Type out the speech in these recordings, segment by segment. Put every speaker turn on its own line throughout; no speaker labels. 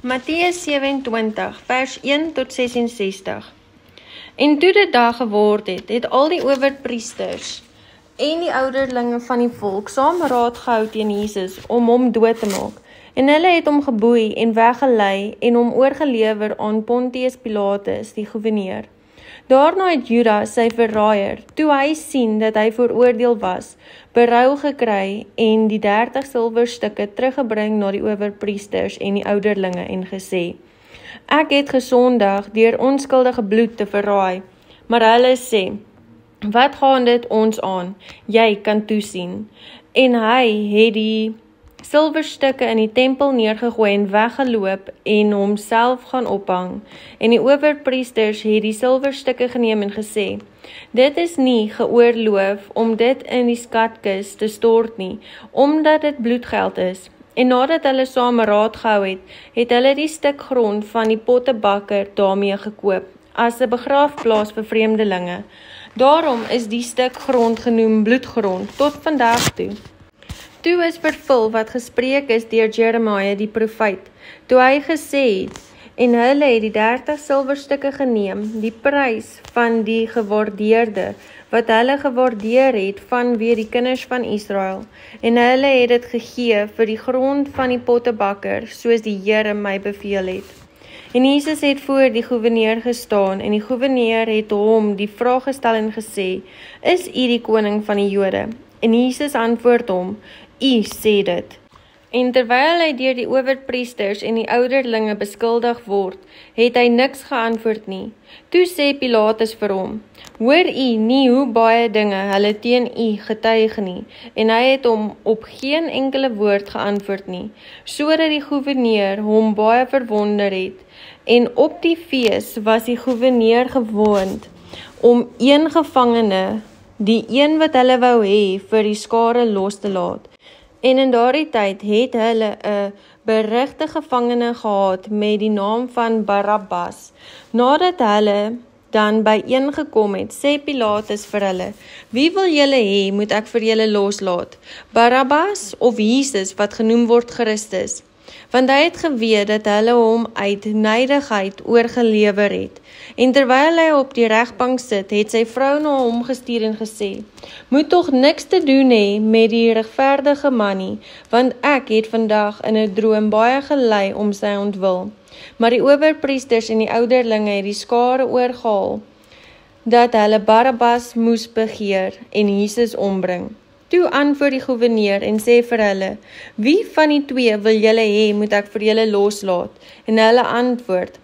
Matteus 27, vers 1 tot 66. En toe dit dag geword het al die owerpriesters en die ouderlinge van die volk saam raad gehou teen Jesus om hom dood te maak. En hulle het hom geboei en weggelei en hom oorgelewer aan Pontius Pilatus, die goewerneur. Daarna het Judas, sy verraaier, toe hy sien dat hy veroordeel was, berou gekry en die 30 silwerstukke teruggebring na die owerpriesters en die ouderlinge en gesê: Ek het gesondig deur onskuldige bloed te verraai. Maar hulle sê: Wat gaan dit ons aan? Jy kan toesien. En hy het die silwerstukke in die tempel neergegooi en weggeloop en homself gaan ophang. En die owerpriesters het die silwerstukke geneem en gesê: Dit is nie geoorloof om dit in die skatkis te stort nie, omdat dit bloedgeld is. En nadat hulle saam raad gehou het hulle die stuk grond van die pottebakker daarmee gekoop, as 'n begraafplaas vir vreemdelinge. Daarom is die stuk grond genoem bloedgrond tot vandag toe. Toe is vervul wat gespreek is deur Jeremia die profeet, toe hy gesê het: En hulle het die 30 silwerstukke geneem, die prys van die gewaardeerde, wat hulle gewaardeer het vanweë die kinders van Israel, en hulle het dit gegee vir die grond van die pottebakker, soos die Here my beveel het. En Jesus het voor die goewerneur gestaan, en die goewerneur het hom die vraag gestel en gesê: Is u die koning van die Jode? En Jesus antwoord hom: U sê dit. En terwyl hy deur die owerpriesters en die ouderlinge beskuldig word, het hy niks geantwoord nie. Toe sê Pilatus vir hom: Hoor u nie hoe baie dinge hulle teen u getuig nie? En hy het hom op geen enkele woord geantwoord nie, sodat die goewerneur hom baie verwonder het. En op die fees was die goewerneur gewoond om een gevangene, die een wat hulle wou hê, vir die skare los te laat. En in daardie tyd het hulle 'n berugte gevangene gehad met die naam van Barabbas. Nadat hulle dan byeengekom het, sê Pilatus vir hulle: Wie wil julle hê moet ek vir julle loslaat? Barabbas of Jesus wat genoem word Christus? Want hy het geweet dat hulle hom uit nydigheid oorgelewer het. En terwyl hy op die regbank sit, het sy vrou na hom gestuur en gesê: Moet tog niks te doen hê met die regverdige man nie, want ek het vandag in 'n droom baie gelei om sy ontwil. Maar die owerpriesters en die ouderlinge het die skare oorgehaal, dat hulle Barabbas moes begeer en Jesus ombring. Toe antwoord die goewerneur en sê vir hulle: Wie van die twee wil julle hê moet ek vir julle loslaat? En hulle antwoord: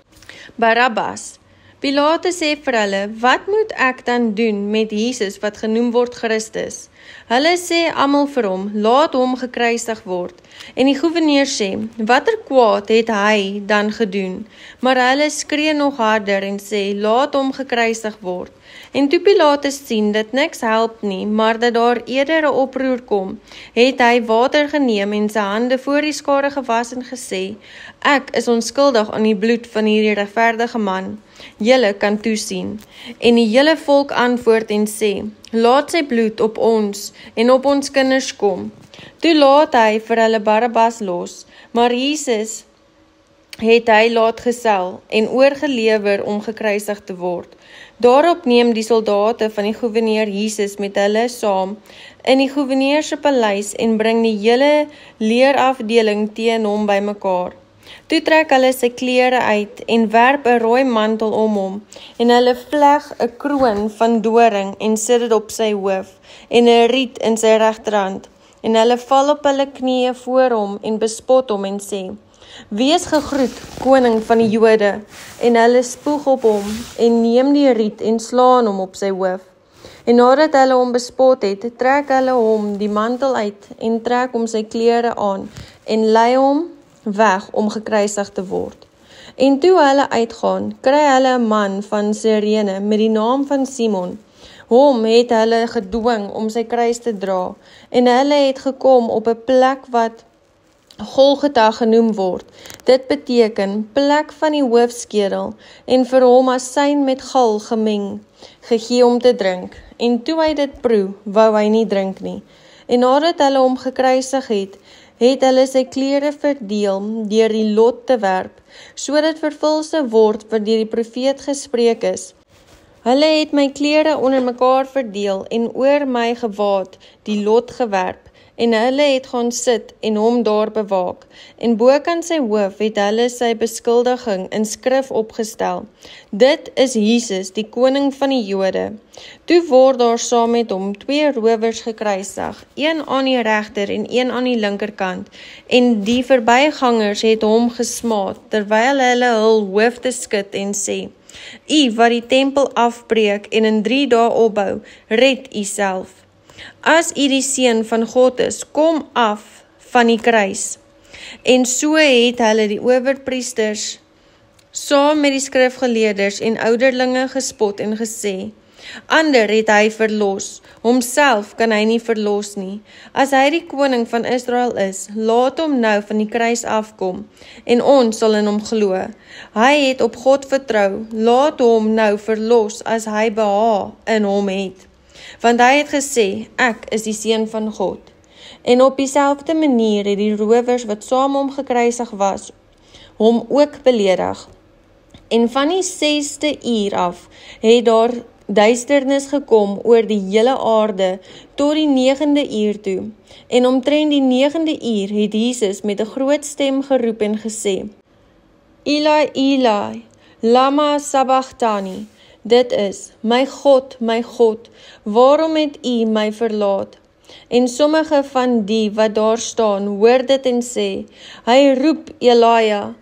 Barabbas. Pilatus sê vir hulle: Wat moet ek dan doen met Jesus wat genoem word Christus? Hulle sê almal vir hom: Laat hom gekruisig word. En die goewerneur sê: Watter kwaad het hy dan gedoen? Maar hulle skree nog harder en sê: Laat hom gekruisig word. En toe Pilatus sien dat niks help nie, maar dat daar eerder 'n oproer kom, het hy water geneem en sy hande voor die skare gewas en gesê: Ek is onskuldig aan die bloed van hierdie regverdige man. Julle kan toesien. En die hele volk antwoord en sê: Laat sy bloed op ons en op ons kinders kom. Toe laat hy vir hulle Barabbas los, maar Jesus het hy laat gesel en oorgelewer om gekruisig te word. Daarop neem die soldate van die goewerneur Jesus met hulle saam in die goewerneur se paleis en bring die hele leerafdeling teen hom bymekaar. Toe trek hulle sy klere uit en werp 'n rooi mantel om hom, en hulle vleg 'n kroon van doring en sit dit op sy hoof, en 'n riet in sy regterhand. En hulle val op hulle knieë voor hom en bespot hom en sê: Wees gegroet, koning van die Jode. En hulle spoeg op hom en neem die riet en slaan hom op sy hoof. En nadat hulle hom bespot het, trek hulle hom die mantel uit en trek hom sy klere aan en lei hom weg om gekruisig te word. En toe hulle uitgaan, kry hulle 'n man van Sirene met die naam van Simon. Hom het hulle gedwing om sy kruis te dra, en hulle het gekom op 'n plek wat Golgotha genoem word. Dit beteken plek van die hoofskedel, en vir hom asyn met gal gemeng, gegee om te drink. En toe hy dit proe, wou hy nie drink nie. En nadat hulle hom gekruisig het, het hulle sy klere verdeel deur die lot te werp, sodat vervul sou word wat deur die profeet gespreek is. Hulle het my klere onder mekaar verdeel en oor my gewaad die lot gewerp, en hulle het gaan sit en hom daar bewaak, en bokant sy hoof het hulle sy beskuldiging in skrif opgestel. Dit is Jesus, die koning van die Jode. Toe word daar saam met hom 2 rowers gekruisig, een aan die regter en een aan die linkerkant, en die verbygangers het hom gesmaad, terwyl hulle hul hoofde skud en sê, U wat die tempel afbreek en in 3 dae opbou, red U self. As U die seun van God is, kom af van die kruis. En so het hulle die owerpriesters saam met die skrifgeleerders en ouderlinge gespot en gesê, ander het hy verlos, homself kan hy nie verlos nie. As hy die koning van Israel is, laat hom nou van die kruis afkom, en ons sal in hom glo. Hy het op God vertrou, laat hom nou verlos as hy behaag in hom het. Want hy het gesê, ek is die seun van God. En op dieselfde manier het die rowers wat saam hom gekruisig was, hom ook beledig. En van die 6de uur af het daar duisternis gekom oor die hele aarde tot die 9de uur toe. En omtrent die 9de uur het Jesus met 'n groot stem geroep en gesê, Eli, Eli, lama sabachthani. Dit is, my God, waarom het U my verlaat? En sommige van die wat daar staan, hoor dit en sê, hy roep Elia.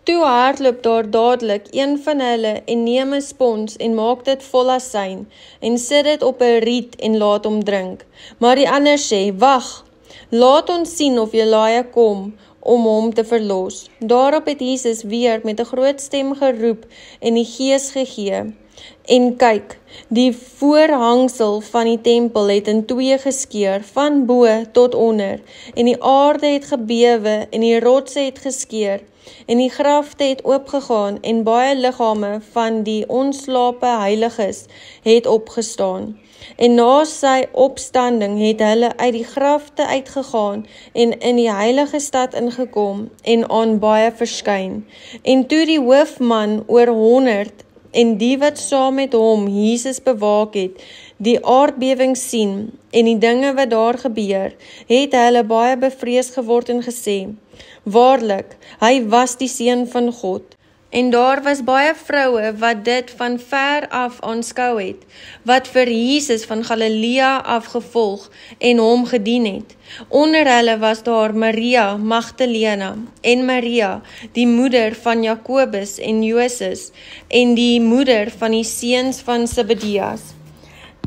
Toe hardloop daar dadelik een van hulle en neem 'n spons en maak dit vol asyn en sit dit op 'n riet en laat hom drink. Maar die ander sê, wag, laat ons sien of Elia kom om hom te verlos. Daarop het Jesus weer met 'n groot stem geroep en die Gees gegee. En kyk, die voorhangsel van die tempel het in 2 geskeur, van bo tot onder, en die aarde het gebewe, en die rotse het geskeur, en die grafte het oopgegaan, en baie liggame van die ontslape heiliges het opgestaan. En na sy opstanding het hulle uit die grafte uitgegaan, en in die heilige stad ingekom, en aan baie verskyn. En toe die hoofman oor 100, en die wat saam met hom Jesus bewaak het, die aardbewing sien, en die dinge wat daar gebeur, het hulle baie bevrees geword en gesê, waarlik, hy was die seun van God. En daar was baie vroue wat dit van ver af aanskou het, wat vir Jesus van Galilea afgevolg en hom gedien het. Onder hulle was daar Maria Magdalena en Maria, die moeder van Jakobus en Joses, en die moeder van die seuns van Zebedeus.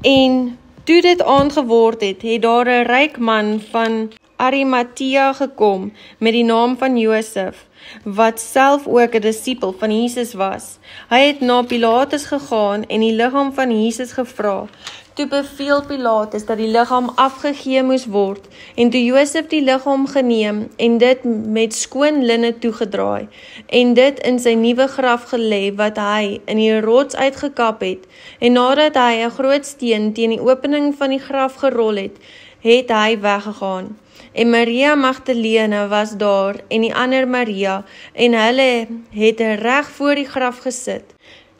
En toe dit aangeword het, het daar 'n ryk man van Arimatea gekom met die naam van Josef, wat self ook 'n disipel van Jesus was. Hy het na Pilatus gegaan en die liggaam van Jesus gevra. Toe beveel Pilatus dat die liggaam afgegee moes word, en toe Josef die liggaam geneem en dit met skoon linne toegedraai, en dit in sy nuwe graf gelê wat hy in die rots uitgekap het, en nadat hy 'n groot steen teen die opening van die graf gerol het, het hy weggegaan. En Maria Magdalene was daar, en die ander Maria, en hulle het reg voor die graf gesit.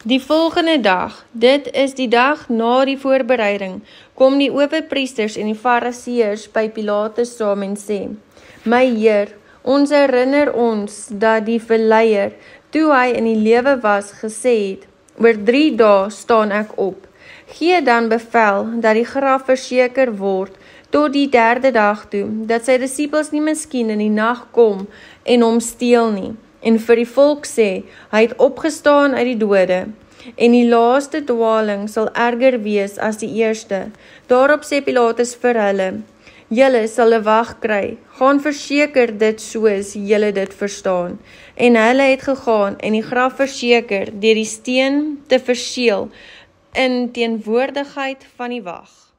Die volgende dag, dit is die dag na die voorbereiding, kom die owerpriesters en die fariseërs by Pilatus saam en sê, my Heer, ons herinner ons dat die verleier, toe hy in die lewe was, gesê het, oor 3 dae staan ek op. Gee dan bevel dat die graf verseker word, tot die 3de dag toe, dat sy disippels nie miskien in die nag kom en hom steel nie, en vir die volk sê, hy het opgestaan uit die dode, en die laaste dwaling sal erger wees as die eerste. Daarop sê Pilatus vir hulle, julle sal 'n wag kry, gaan verseker dit soos julle dit verstaan. En hulle het gegaan en die graf verseker deur die steen te verseël in teenwoordigheid van die wag.